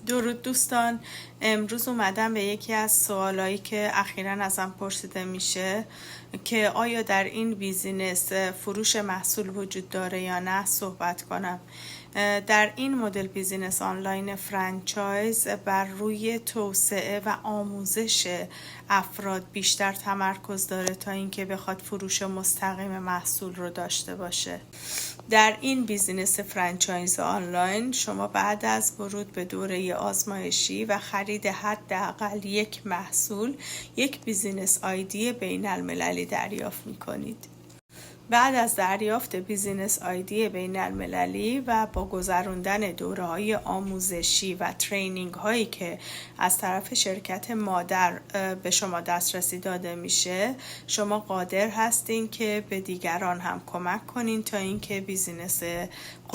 درود دوستان، امروز اومدم به یکی از سوالایی که اخیراً ازم پرسیده میشه که آیا در این بیزینس فروش محصول وجود داره یا نه صحبت کنم. در این مدل بیزینس آنلاین فرانچایز بر روی توسعه و آموزش افراد بیشتر تمرکز داره تا اینکه بخواد فروش مستقیم محصول رو داشته باشه. در این بیزینس فرانچایز آنلاین شما بعد از ورود به دوره آزمایشی و خرید حداقل یک محصول یک بیزینس آیدی بین المللی دریافت می‌کنید. بعد از دریافت بیزینس آیدی بین المللی و با گذراندن دوره‌های آموزشی و ترینینگ هایی که از طرف شرکت مادر به شما دسترسی داده میشه، شما قادر هستین که به دیگران هم کمک کنین تا اینکه بیزینس